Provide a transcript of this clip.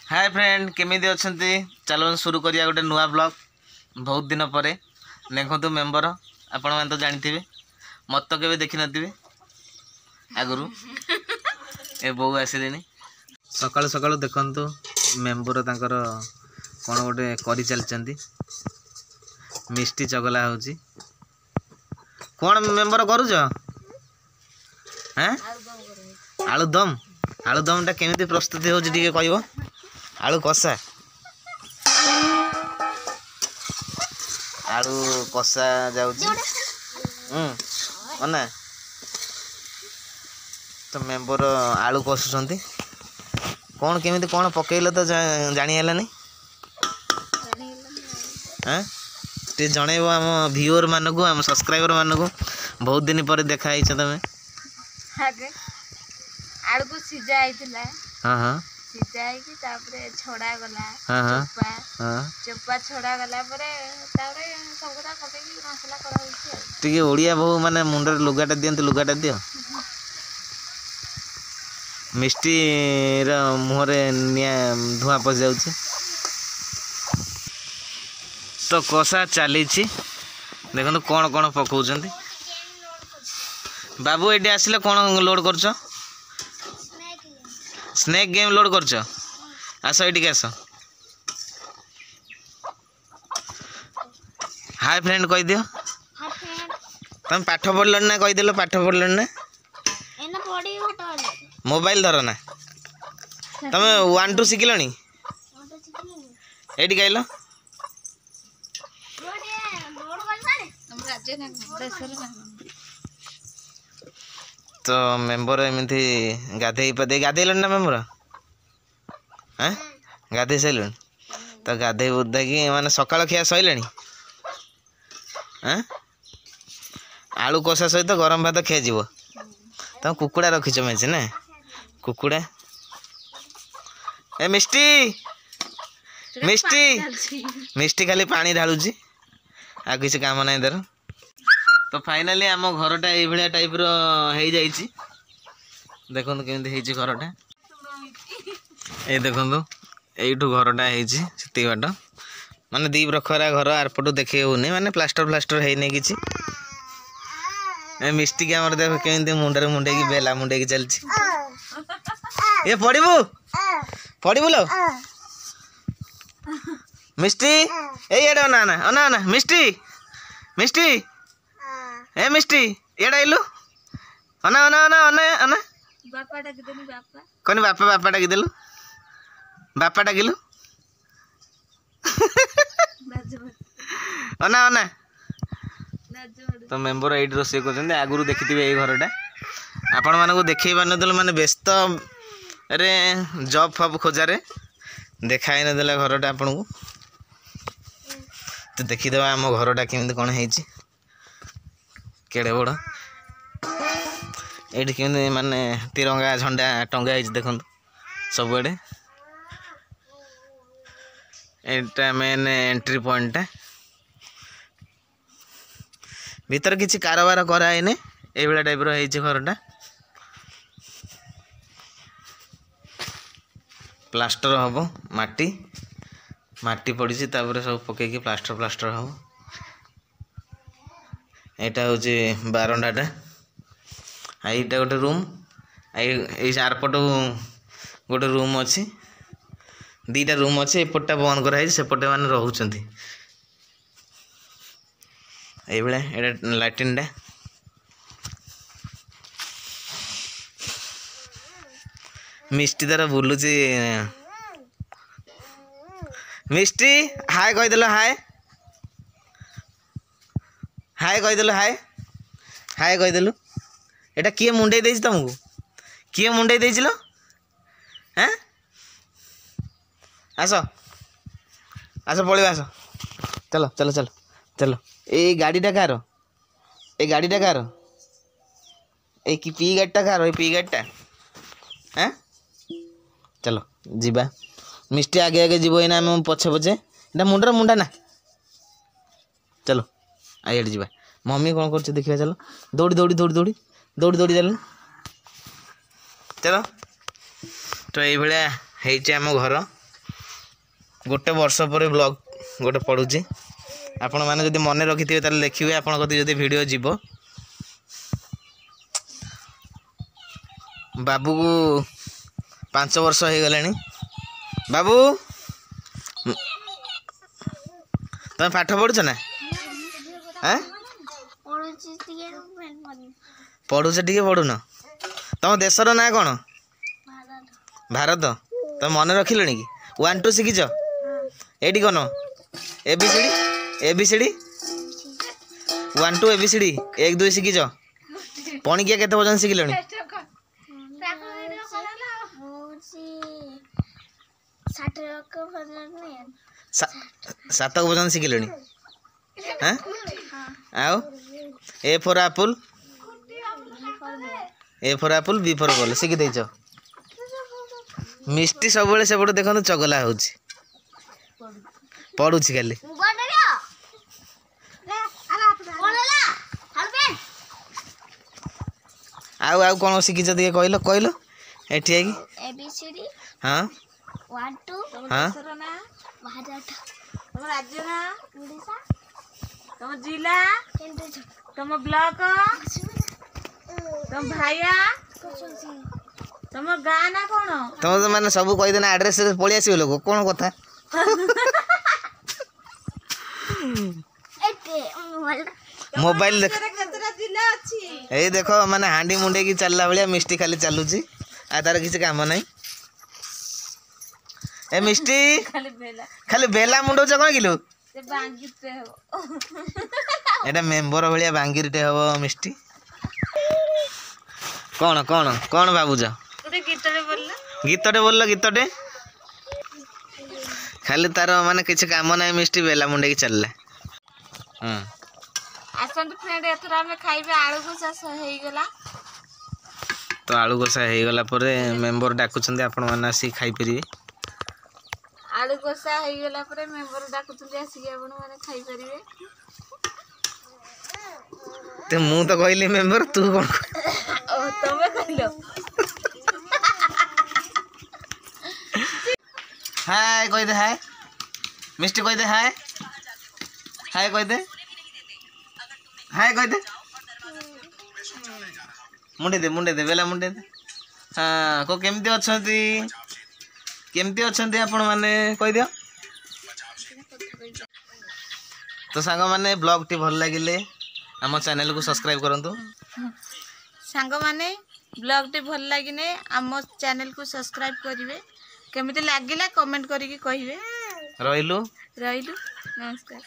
Hi friend केमिति अछंती चलो शुरू करिया गोटे नुआ ब्लॉग बहुत दिन पर देखु मेंबर आपण मैंने तो जानी थे मत तो केवे देखी नथिबे आगुरु ए बो आसिलेनी सकाळु सकाळु देखंतु मेंबर तांकर कोन गोटे करि चलचंती मिष्टी चगला होची कोन मेंबर करू छ हैं आलू दम टा केमिति प्रस्तुति होची ठीक कहबो आलू कषा आलू कषा जाउची अना तो मेंबर आलू कषुचंती कौन केमिति कौन पकेइल तो जानी हलानी हैं ते जणेबो हम व्यूअर मानकु हम सब्सक्राइबर मानकु बहुत दिन पर देखा आइछ तमे आगे आलू को सिजा आइतला हां हां सिजाई की तापरे छोड़ा गला हां चोपा हां चोपा छोड़ा गला परे तापरे सब कुरा पके की मसाला करा होई टिके ओडिया बहु माने मुंडर लुगाटा दियंत लुगाटा दियो मिष्टी र मुहरे निया धुआ पस जाउची तो कषा चली देखो कौन कौन पकाउछंती बाबू एडी आसिले कौन लोड करछ स्नेक गेम लोड करछ आस एडी आस हाय फ्रेंड कह दियो तुम पाठ पढ़ल ना कह दिल पाठ पढ़ल ना मोबाइल धर ना तुम 1 2 शिखिलनी एडी कहलो तो मेंबर एमती गाधे पाधे गाधेल ना मेंबर हाँ गाधे सारे तो गाधे बुधा कि माने सकाल खिया सैले हाँ आलू कषा सहित गरम भात खिया तुम कुकुड़ा रखीच मेचे ना कुकुड़ा ए मिष्टी मिष्टी मिष्टी खाली पानी ढालुची आ किसी काम ना इधर तो फाइनाली आम घरटा ये टाइप रही जाइए देखो केमती घरटा ये देखो यू घरटा होती बाट माने दी रखरा घर आरपटू देखे होनी माने प्लास्टर फ्लास्टर है नहीं किसी मिस्टी आम देख केमती मुंडे मुंडे की बेला मुंडे की चलती ये पड़ू पड़ू लो मिष्टी ये अना अना अना अना मिष्टी मिष्टी ए मिष्टी एड़ा इलु अना अना अना अना अना बापा डाक देनी बापा कोनी बापा बापा डाक देलु बापा डाकिलु अना अना तो मेंबर एट रोसे करछन आगुरु देखिथिबे ए घरटा आपण मानको देखैबा नदल माने व्यस्त रे जॉब फॉब खोजारे देखाई नदेला घरटा आपन को तो देखिदेबा आम घरटा केमिति कोन हेछि केड़े बड़ ये केमती माने तिरंगा झंडा टंगा है देखो सबुआड़े एटा मेन एंट्री पॉइंट भीतर किसी कारोबार कराइने ये टाइप रही घरटा प्लास्टर हम माटी माटी पड़ी सब पकईकि प्लास्टर प्लास्टर हम यहाँ हूँ बारंडाटा यहाँ गोटे रूम ये आरपट गोटे रूम अच्छी दीटा रूम अच्छे एपटा बंद कराई सेपटे मैंने रोच ये लैट्रिन मिष्टी तार बुलूची मिष्टी हाय कहीदेल हाय हाय कहीदेलु हाय हाय कहीदेलु एटा किए मुंडे देछि तुमको किए मुंडे देछि लो हैं आसो आसो पळिबा आसो चलो चलो चलो चलो ए गाड़ीटा कार ए गाड़ीटा कार ए कि पी गाड़ीटा कार ए पी गाड़ीटा हैं चलो जीबा मिष्टी आगे आगे जीवो एना हम पछे पछे एटा मुंडर मुंडा ना चलो आइए जीवा मम्मी कौन कर देखिए चलो दौड़ी दौड़ी दौड़ी दौड़ी दौड़ी दौड़ी चल चलो तो ये आम घर गोटे वर्ष पर ब्लॉग गोटे पढ़ुची आपण मैंने जब मन रखि थे देखिए आप वीडियो जीव बाबू को 5 वर्ष हो गला बाबू तुम पाठ पढ़ुच ना हाँ पढ़ुच टे पढ़ुन तुम देशर ना कौन भारत तुम मन रखिल कि 1 2 शिखिच ये कौन एबीसीडी 1 2 एबीसीडी 1 2 शिखिच पणिकिया केते पर्यंत शिखिल 7 पर्यंत शिखिल हाँ आओ A for apple B for ball शिखी देच मिष्टी सब सेपटे देखो चगला हो पढ़ुची खाली आउ आउ कौन शिखिच दिए कहल कहल एठी एबीसीडी हाँ 1 2 हाँ भारत तुम राज्य ना ओडिशा तुम जिला केंद्र तुम ब्लॉक तुम भाइया तुम गाँ ना कौन तुम तो मैंने सब कहीदेना एड्रेस पलि आस लोक कौन कथा मोबाइल देख जिला अच्छी यही देख मैंने हांडी मुंडे की चलला भाया मिष्टी खाली चलुची आ तार किसी काम नहीं ए मिष्टी खाली बेला खाली बेला मुंडौच कौन किलो से बांगिते हो एटा मेंबर भाया बांगिरटे हम मिष्टी कौन कौन कौन भावुच गोटे गीतटे बोलला गीतटे बोल गीतटे खाली तार माने किसी काम ना मिष्टी बेला मुंडे की चलला आसंतु फ्रेंड एथर आमे खाइबे आलू भजा हेगला तो आलू कषा हो गला मेंबर डाकुचंदी आपण माने आसी खाई परिबे आलू कषा हेगला परे मेंबर डाकुचंदी आसी आपण माने खाइ परिबे ते मु तो कहली मेंबर तू कौन ओ तमे कहलो हाय कह दे हाय मिष्टी कह दे हाय हाय कह दे हाय कह दे मुंडे दे बेला मुंडे दे हाँ को केमती अच्छंती आपण माने कह दियो तो सांग माने ब्लॉग टी भल लागिले आम चैनल को सब्सक्राइब करंतु सांग माने ब्लॉग टी भल लागिने आम चैनल को सब्सक्राइब करिवे केमिति लागिला कमेंट करिके कहिवे रहिलु रहिलु नमस्कार।